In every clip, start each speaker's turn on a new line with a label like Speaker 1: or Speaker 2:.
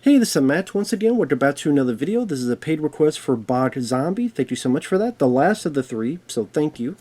Speaker 1: Hey, this is Matt once again. We're about to another video. This is a paid request for bogzombee. Thank you so much for that. The last of the three, so thank you.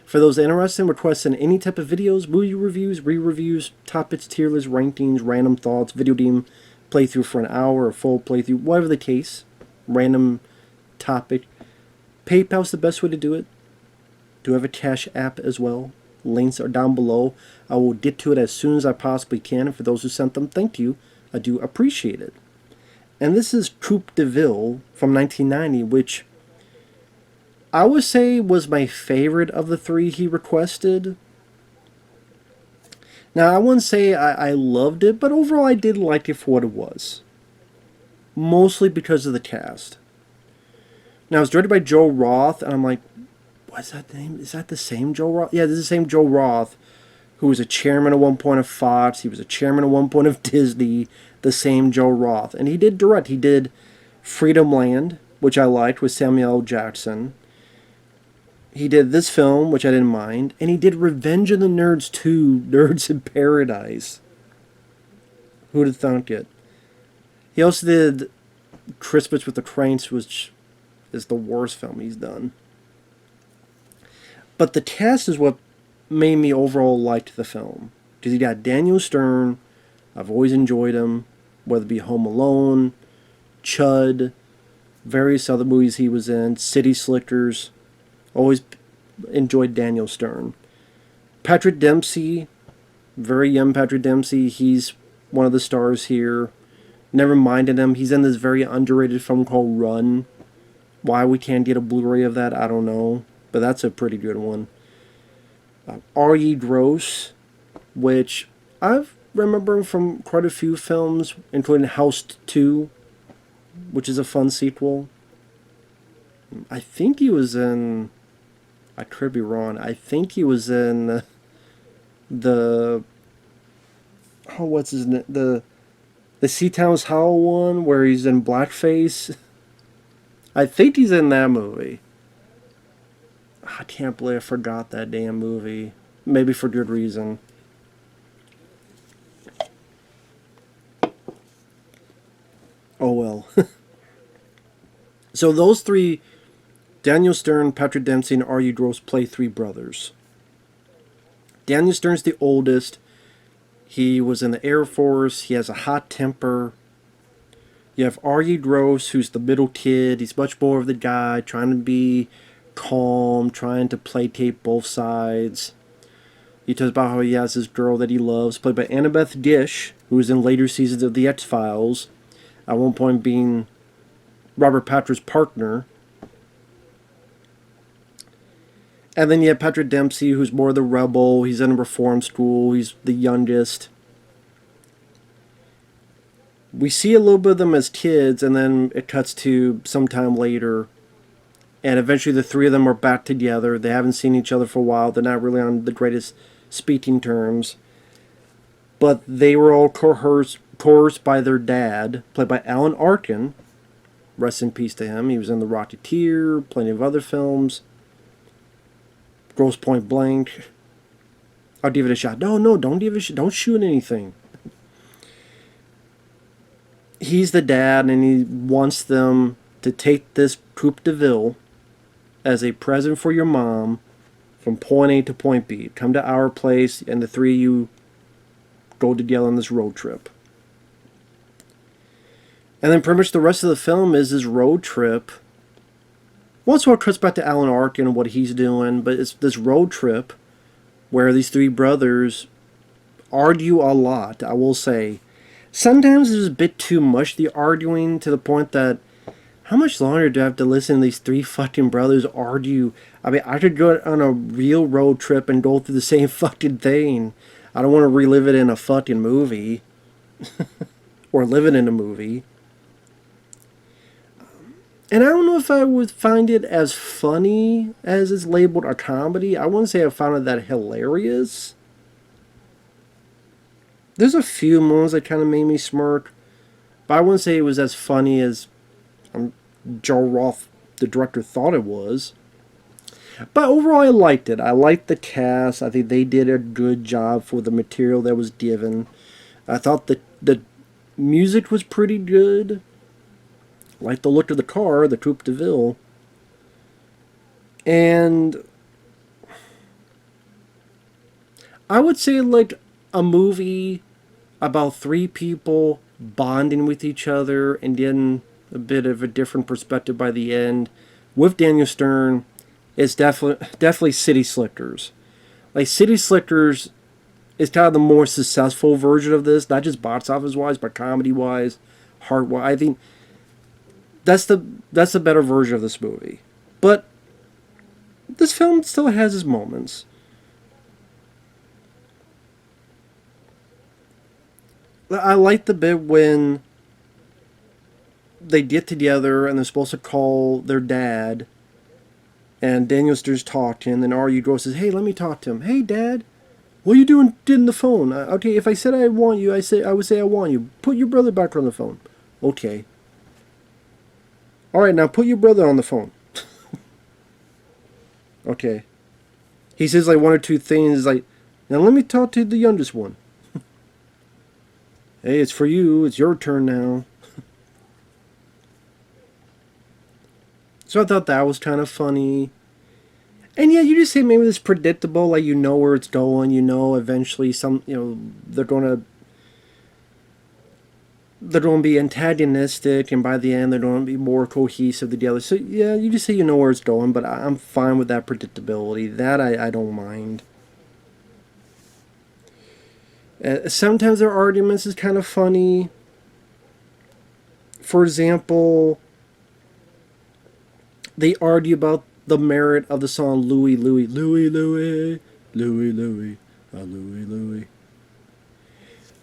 Speaker 1: For those interested in requesting any type of videos, movie reviews, re-reviews, topics, tier lists, rankings, random thoughts, video game playthrough for an hour, or full playthrough, whatever the case, random topic, PayPal's the best way to do it. Do have a CashApp as well. Links are down below. I will get to it as soon as I possibly can. And for those who sent them, thank you. I do appreciate it. And this is Coupe de Ville from 1990, which I would say was my favorite of the three he requested. Now, I wouldn't say I loved it, but overall I did like it for what it was. Mostly because of the cast. Now, it's directed by Joe Roth, and I'm like, what's that name? Is that the same Joe Roth? Yeah, this is the same Joe Roth, who was a chairman at one point of Fox. He was a chairman at one point of Disney. The same Joe Roth. And he did direct. He did Freedom Land, which I liked, with Samuel L. Jackson. He did this film, which I didn't mind. And he did Revenge of the Nerds 2, Nerds in Paradise. Who'd have thunk it? He also did Christmas with the Cranks, which is the worst film he's done. But the cast is what made me overall like the film. Because you got Daniel Stern. I've always enjoyed him, whether it be Home Alone, Chud, various other movies he was in, City Slickers. Always enjoyed Daniel Stern. Patrick Dempsey, very young Patrick Dempsey. He's one of the stars here. Never minded him. He's in this very underrated film called Run. Why we can't get a Blu-ray of that, I don't know. But that's a pretty good one. Arye Gross, which I've remember him from quite a few films, including House 2, which is a fun sequel. I think he was in... I could be wrong. I think he was in the... Oh, what's his name? The Seatown's Howell one, where he's in blackface. I think he's in that movie. I can't believe I forgot that damn movie. Maybe for good reason. Oh well. So those three, Daniel Stern, Patrick Dempsey, and Arye Gross, play three brothers. Daniel Stern's the oldest. He was in the Air Force. He has a hot temper. You have Arye Gross, who's the middle kid. He's much more of the guy, trying to be calm, trying to placate both sides. He talks about how he has this girl that he loves, played by Annabeth Gish, who was in later seasons of The X-Files. At one point being Robert Patrick's partner. And then you have Patrick Dempsey, who's more the rebel. He's in a reform school. He's the youngest. We see a little bit of them as kids, and then it cuts to sometime later. And eventually the three of them are back together. They haven't seen each other for a while. They're not really on the greatest speaking terms. But they were all coerced by their dad, played by Alan Arkin. Rest in peace to him. He was in The Rocketeer, plenty of other films. Gross Point Blank. I'll give it a shot. No, don't give it a shot. Don't shoot anything. He's the dad, and he wants them to take this Coupe de Ville as a present for your mom from point A to point B. Come to our place, and the three of you go together on this road trip. And then pretty much the rest of the film is this road trip. Once in a while it cuts back to Alan Arkin and what he's doing, but it's this road trip where these three brothers argue a lot, I will say. Sometimes it's a bit too much, the arguing, to the point that how much longer do I have to listen to these three fucking brothers argue? I mean, I could go on a real road trip and go through the same fucking thing. I don't want to relive it in a fucking movie. Or live it in a movie. And I don't know if I would find it as funny as it's labeled a comedy. I wouldn't say I found it that hilarious. There's a few moments that kind of made me smirk. But I wouldn't say it was as funny as Joe Roth, the director, thought it was. But overall, I liked it. I liked the cast. I think they did a good job for the material that was given. I thought the Music was pretty good. Like the look of the car, the Coupe de Ville. And I would say like a movie about three people bonding with each other and getting a bit of a different perspective by the end with Daniel Stern is definitely City Slickers. Like City Slickers is kind of the more successful version of this, not just box office wise, but comedy wise, heart wise. I think that's the better version of this movie. But this film still has its moments. I like the bit when they get together and they're supposed to call their dad, and Daniel Stern's talking, and Arye Gross says, "Hey, let me talk to him. Hey, Dad, what are you doing in the phone? Okay, if I said I want you, I would say I want you. Put your brother back on the phone." Okay. All right, now put your brother on the phone. Okay. He says like one or two things like, "Now let me talk to the youngest one." "Hey, it's for you. It's your turn now." So I thought that was kind of funny. And yeah, you just say maybe it's predictable, like you know where it's going, you know eventually they're gonna be antagonistic, and by the end they're gonna be more cohesive together. So yeah, you just say you know where it's going, but I'm fine with that predictability. That I don't mind. Sometimes their arguments is kind of funny. For example, they argue about the merit of the song Louie, Louie, Louie, Louie, Louie, Louie, Louie, Louie.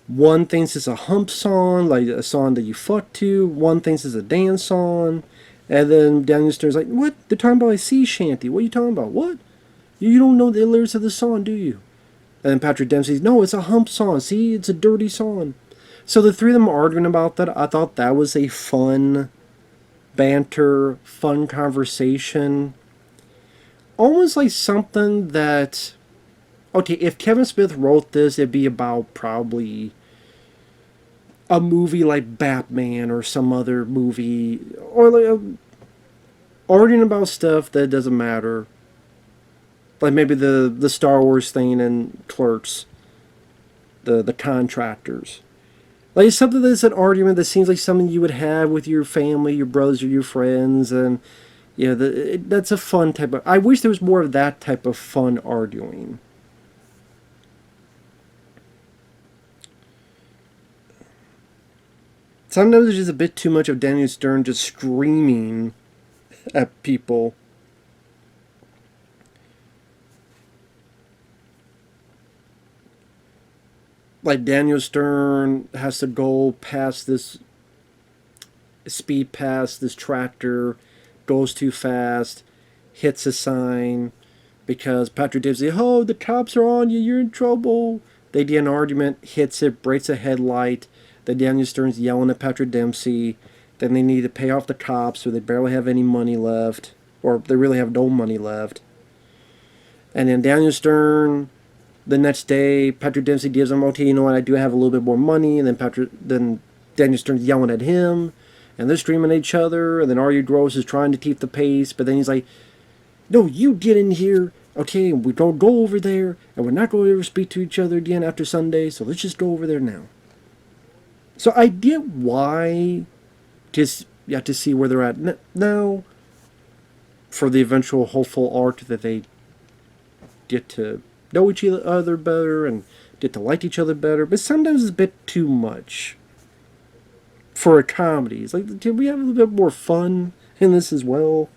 Speaker 1: One thinks it's a hump song, like a song that you fuck to. One thinks it's a dance song. And then Daniel Stern's like, "What? They're talking about a sea shanty. What are you talking about? What? You don't know the lyrics of the song, do you?" And then Patrick Dempsey's, "No, it's a hump song. See, it's a dirty song." So the three of them arguing about that, I thought that was a fun banter, fun conversation. Almost like something that, okay, if Kevin Smith wrote this, it'd be about probably a movie like Batman or some other movie, or like arguing about stuff that doesn't matter. Like maybe the Star Wars thing and Clerks, the contractors. Like something that's an argument that seems like something you would have with your family, your brothers, or your friends, and yeah, that's a fun type of. I wish there was more of that type of fun arguing. Sometimes there's just a bit too much of Daniel Stern just screaming at people. Like Daniel Stern has to go past this speed past this tractor, goes too fast, hits a sign because Patrick Dempsey, "Oh, the cops are on you, you're in trouble." They get an argument, hits it, breaks a headlight. Then Daniel Stern's yelling at Patrick Dempsey. Then they need to pay off the cops, so they barely have any money left, or they really have no money left. And then Daniel Stern, the next day, Patrick Dempsey gives him, "Okay, you know what? I do have a little bit more money." And then Daniel Stern's yelling at him, and they're screaming at each other. And then Arye Gross is trying to keep the pace, but then he's like, "No, you get in here, okay? We don't go over there, and we're not going to ever speak to each other again after Sunday. So let's just go over there now." So I get why, just you have to see where they're at now, for the eventual hopeful arc that they get to know each other better and get to like each other better. But sometimes it's a bit too much for a comedy. It's like, can we have a little bit more fun in this as well?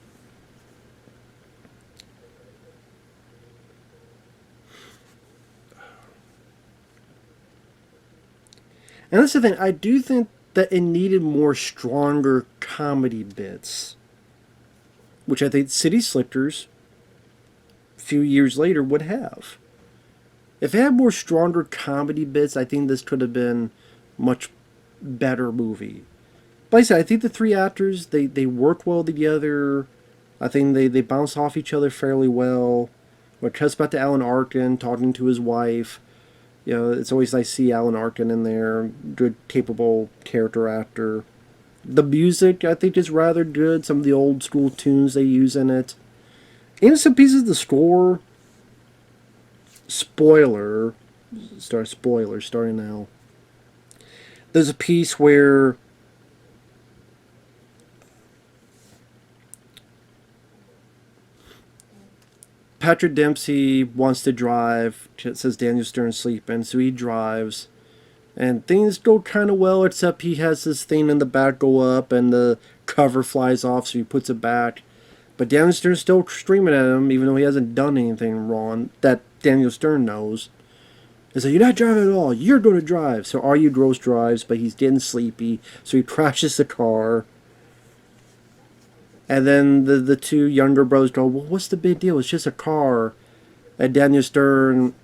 Speaker 1: And that's the thing. I do think that it needed more stronger comedy bits, which I think City Slickers a few years later would have. If it had more stronger comedy bits, I think this could have been much better movie. But like I said, I think the three actors, they work well together. I think they bounce off each other fairly well. When it cuts back to Alan Arkin talking to his wife, You know, it's always nice to see Alan Arkin in there, good, capable character actor. The music, I think, is rather good. Some of the old school tunes they use in it. Even some pieces of the score. Spoiler starting now. There's a piece where Patrick Dempsey wants to drive. It says Daniel Stern's sleeping, so he drives. And things go kind of well, except he has this thing in the back go up, and the cover flies off, so he puts it back. But Daniel Stern's still screaming at him, even though he hasn't done anything wrong, that Daniel Stern knows. He's like, you're not driving at all, you're going to drive. So Arye Gross drives, but he's getting sleepy, so he crashes the car. And then the two younger brothers go, well, what's the big deal? It's just a car. And Daniel Stern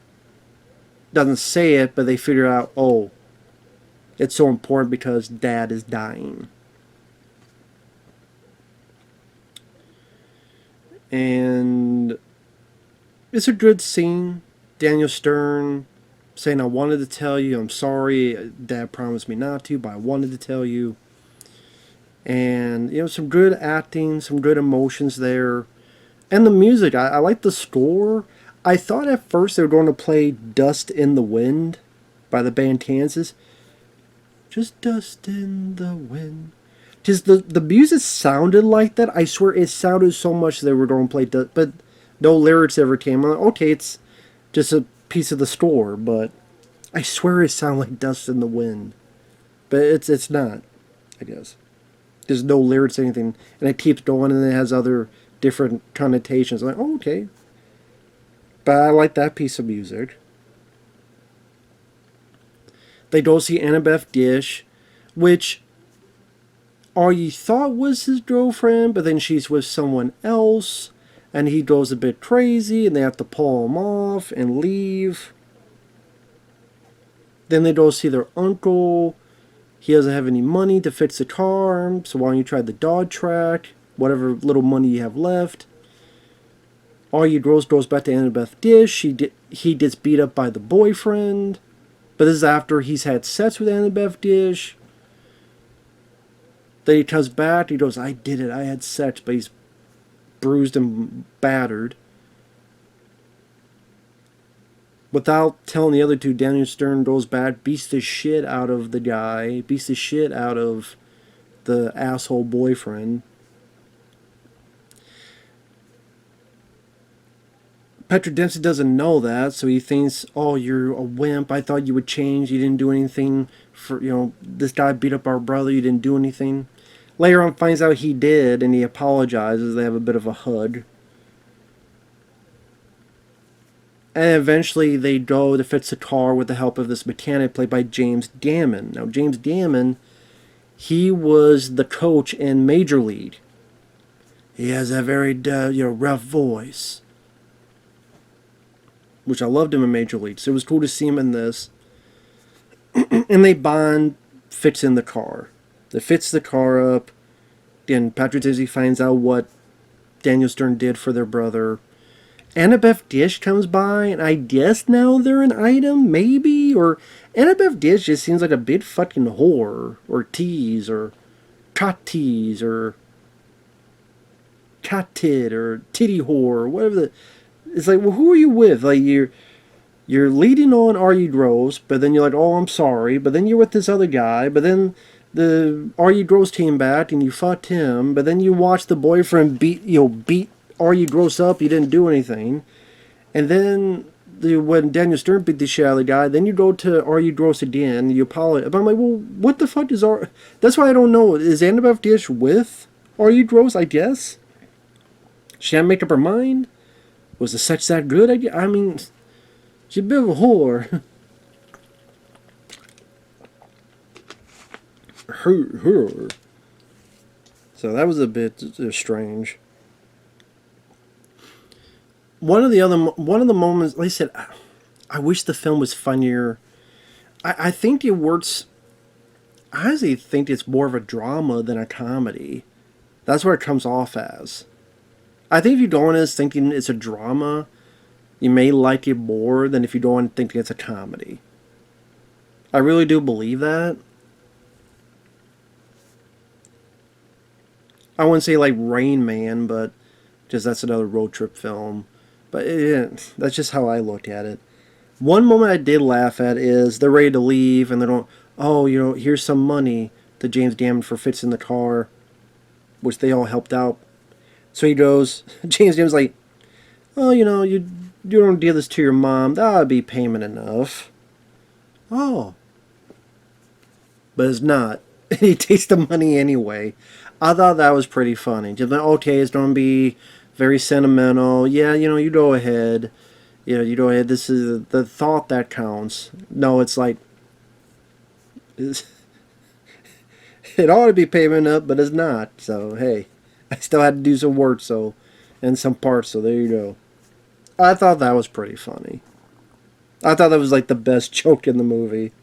Speaker 1: doesn't say it, but they figure out, oh, it's so important because Dad is dying. And it's a good scene. Daniel Stern saying, I wanted to tell you, I'm sorry, Dad promised me not to, but I wanted to tell you. And, you know, some good acting, some good emotions there. And the music, I like the score. I thought at first they were going to play Dust in the Wind by the band Kansas. Just dust in the wind. Just the music sounded like that. I swear it sounded so much they were going to play Dust, but no lyrics ever came. I'm like, okay, it's just a piece of the score, but I swear it sounded like Dust in the Wind. But it's not, I guess. There's no lyrics or anything, and it keeps going, and it has other different connotations. I'm like, oh, okay. But I like that piece of music. They go see Annabeth Dish, which Arye thought was his girlfriend, but then she's with someone else, and he goes a bit crazy, and they have to pull him off and leave. Then they go see their uncle. He doesn't have any money to fix the car, so why don't you try the dog track? Whatever little money you have left. Arye Gross goes back to Annabeth Dish. He gets beat up by the boyfriend. But this is after he's had sex with Annabeth Dish. Then he comes back. He goes, I did it. I had sex. But he's bruised and battered. Without telling the other two, Daniel Stern goes back, beats the shit out of the guy, beats the shit out of the asshole boyfriend. Patrick Dempsey doesn't know that, so he thinks, oh, you're a wimp. I thought you would change. You didn't do anything for, you know, this guy beat up our brother. You didn't do anything. Later on, finds out he did, and he apologizes. They have a bit of a hug. And eventually they go to fix the car with the help of this mechanic played by James Gammon. Now, James Gammon, he was the coach in Major League. He has a very rough voice. Which I loved him in Major League. So it was cool to see him in this. And they bond fixing the car. They fix the car up. Then Patrick Dempsey finds out what Daniel Stern did for their brother. Annabeth Dish comes by, and I guess now they're an item, maybe? Or Annabeth Dish just seems like a big fucking whore, or tease, or cot tease, or cot tit, or titty whore, or whatever the... It's like, well, who are you with? Like, you're leading on Arye Gross, but then you're like, oh, I'm sorry, but then you're with this other guy, but then the Arye Gross came back, and you fucked him, but then you watch the boyfriend beat Arye Gross up, he didn't do anything. And then when Daniel Stern beat the shit out of the guy, then you go to Arye Gross again, you apologize. But I'm like, well, what the fuck is That's why I don't know. Is Annabeth Dish with Arye Gross, I guess? She hadn't made up her mind? Was the sex that good? I mean, she's a bit of a whore. Her. So that was a bit strange. One of the moments, like I said, I wish the film was funnier. I think it works. I honestly think it's more of a drama than a comedy. That's what it comes off as. I think if you go in as thinking it's a drama, you may like it more than if you go in thinking it's a comedy. I really do believe that. I wouldn't say like Rain Man, but just that's another road trip film. But that's just how I looked at it. One moment I did laugh at is they're ready to leave and they don't. Oh, here's some money to James Cameron for fixing the car, which they all helped out. So he goes. James Cameron's like, oh, you don't give this to your mom. That would be payment enough. Oh, but it's not. He takes the money anyway. I thought that was pretty funny. Just like, okay, it's gonna be very sentimental. Yeah, you go ahead. You go ahead. This is the thought that counts. No, it's like it ought to be payment up, but it's not. So hey, I still had to do some work. So, and some parts. So there you go. I thought that was pretty funny. I thought that was like the best joke in the movie.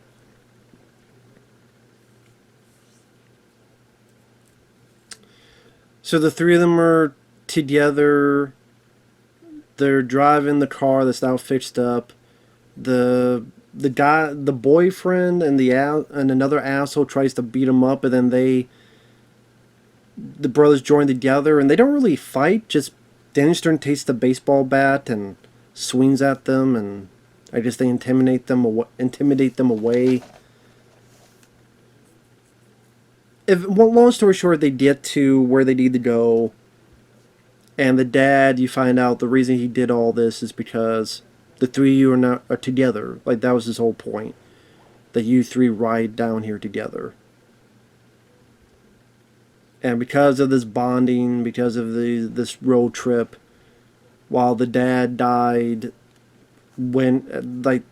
Speaker 1: So the three of them are together. They're driving the car that's now fixed up. The guy, the boyfriend, and another asshole tries to beat him up, and then the brothers join together, and they don't really fight. Just Danny Stern takes the baseball bat and swings at them, and I guess they intimidate them away. Long story short, they get to where they need to go, and the dad, you find out the reason he did all this is because the three of you are together. Like, that was his whole point, that you three ride down here together. And because of this bonding, because of this road trip, while the dad died like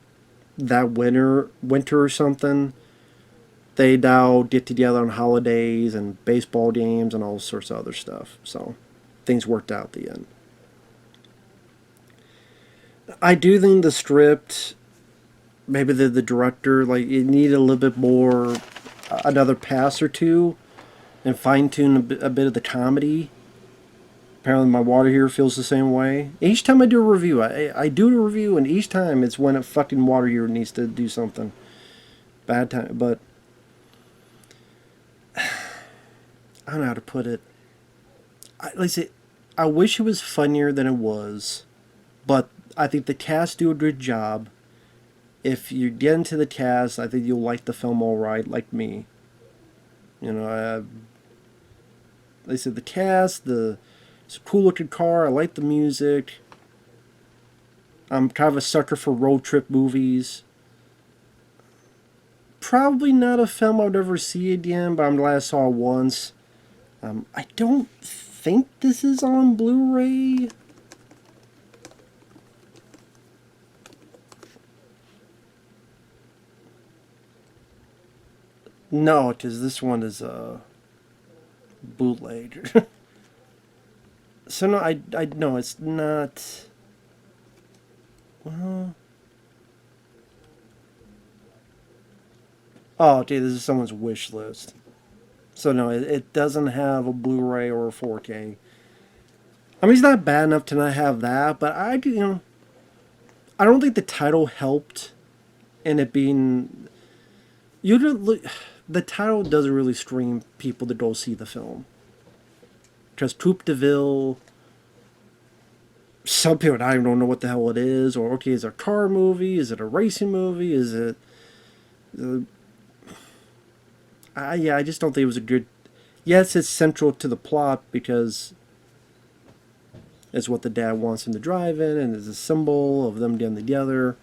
Speaker 1: that winter or something, they now get together on holidays and baseball games and all sorts of other stuff. So things worked out at the end. I do think the script, maybe the director, like, it needed a little bit more, another pass or two, and fine-tune a bit of the comedy. Apparently my water heater feels the same way. Each time I do a review, I do a review, and each time it's when a fucking water heater needs to do something. Bad time, but I don't know how to put it. I wish it was funnier than it was, but I think the cast do a good job. If you get into the cast, I think you'll like the film all right, like me. They said the cast, it's a cool looking car. I like the music. I'm kind of a sucker for road trip movies. Probably not a film I would ever see again, but I'm glad I saw it once. I don't think this is on Blu-ray. No, because this one is bootleg. So no, I no, it's not. Well, oh, dude, this is someone's wish list. So no, it doesn't have a Blu-ray or a 4K. I mean, it's not bad enough to not have that, but I don't think the title helped in it being. You don't look. The title doesn't really stream people to go see the film. Because Coupe de Ville, some people don't know what the hell it is, or okay, is it a car movie? Is it a racing movie? Is it? I just don't think it was a good. Yes, it's central to the plot because it's what the dad wants him to drive in, and it's a symbol of them getting together.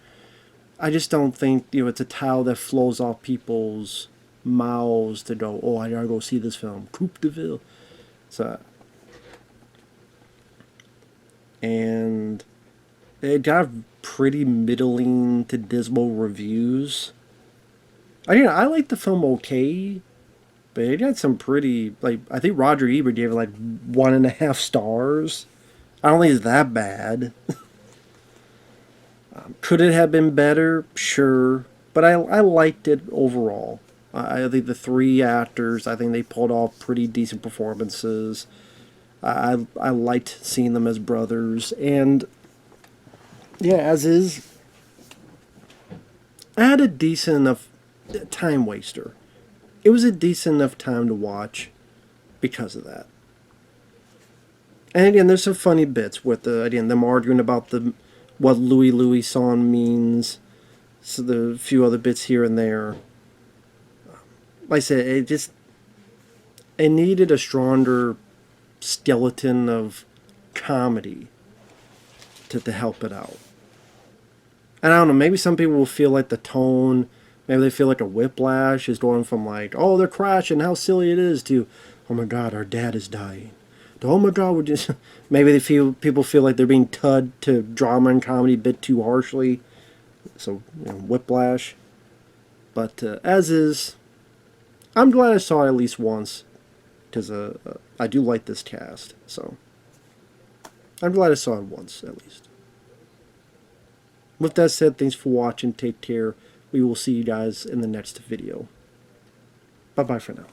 Speaker 1: I just don't think it's a title that flows off people's mouths to go, oh, I gotta go see this film, Coupe de Ville. So, and it got pretty middling to dismal reviews. I liked the film okay, but it got some pretty, like, I think Roger Ebert gave it like 1.5 stars. I don't think it's that bad. Could it have been better? Sure. But I liked it overall. I think the three actors, I think they pulled off pretty decent performances. I liked seeing them as brothers. And, yeah, as is, I had a decent enough a time waster. It was a decent enough time to watch because of that. And again, there's some funny bits with them arguing about what Louis Louis song means. So the few other bits here and there. Like I said, it needed a stronger skeleton of comedy to help it out. And I don't know, maybe some people will feel like the tone, maybe they feel like a whiplash is going from like, oh, they're crashing, how silly it is, to, oh my God, our dad is dying. To, oh my God, we're just... Maybe people feel like they're being tugged to drama and comedy a bit too harshly. So, whiplash. But as is, I'm glad I saw it at least once, because I do like this cast. So, I'm glad I saw it once, at least. With that said, thanks for watching. Take care. We will see you guys in the next video. Bye-bye for now.